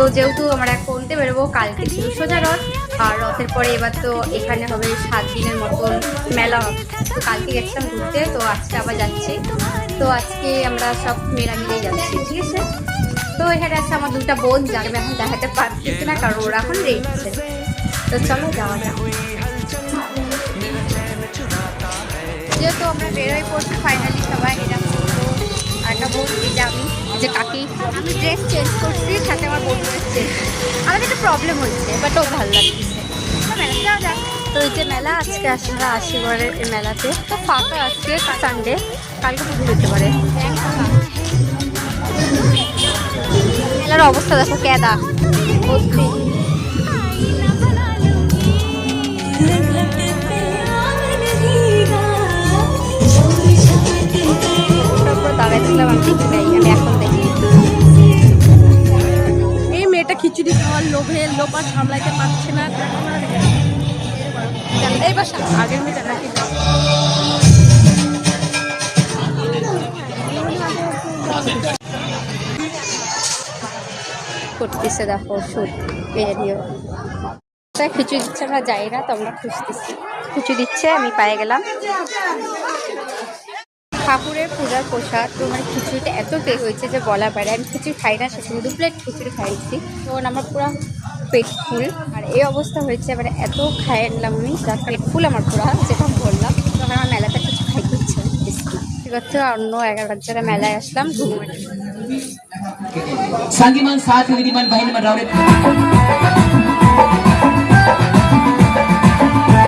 তো যেহেতু আমরা কোনতে বেরোবো, কালকে ছিল সোজা রথ, আর রথের পরে এবার তো এখানে হবে 7 দিনের মতন মেলা হবে। তো কালকে গেছিলাম ঘুরতে, তো আজকে আবার যাচ্ছি। তো আজকে আমরা সব মেলা মিলেই যাচ্ছি, ঠিক আছে। তো এখানে আছে আমার দুটা বোন, যাকে আমি এখন দেখাতে পারতেছি না কারণ ওরা এখন রেখেছে। তো চলো যাওয়া যাক। যেহেতু আমরা বেরোয় পড়ছি ফাইনালি সবাই যাচ্ছি। তো একটা বোন, এই যে আমি, যে কাকি, আমি ড্রেস চেঞ্জ করছি, সাথে আমার বোন ড্রেস চেঞ্জ। আমাদের একটা প্রবলেম হচ্ছে, বাট ও ভালো লাগছে। মেলা যাওয়া যাক। তো এই যে মেলা, আজকে আমরা আসি বলে এই মেলাতে। তো ফাঁকা আজকে সানডে, কালকে পুজো দিতে পারে। মেলার অবস্থা দেখো, কেদা ভর্তি। দাঁড়াইছিলাম, আমি দেখি নাই, আমি এখন দেখি। এই মেয়েটা খিচুড়ি খাওয়ার লোভে লোপার সামলাইতে পারছে না। এই বাসা আগের মেয়েটা নাকি করতেছে, দেখো শুট বেরিয়ে খিচুড়ি দিচ্ছে। আমরা যাই না, তো আমরা খুঁজতেছি। খিচুড়ি দিচ্ছে, আমি পায়ে গেলাম। ঠাকুরের পূজার প্রসাদ, তো মানে খিচুড়িটা এত টেস্ট হয়েছে যে বলা পারে। আমি খিচুড়ি খাই না, সেখানে 2 প্লেট খিচুড়ি খাইছি, তখন আমার পুরো পেট ফুল। আর এই অবস্থা হয়েছে, মানে এত খাই আনলাম আমি, যার পেট ফুল আমার পুরো, যেটা বললাম। তখন আমার মেলাতে কিছু খাইতে ইচ্ছে বেশি। ঠিক আছে, অন্য 11 বাচ্চারা মেলায় আসলাম ঘুরে।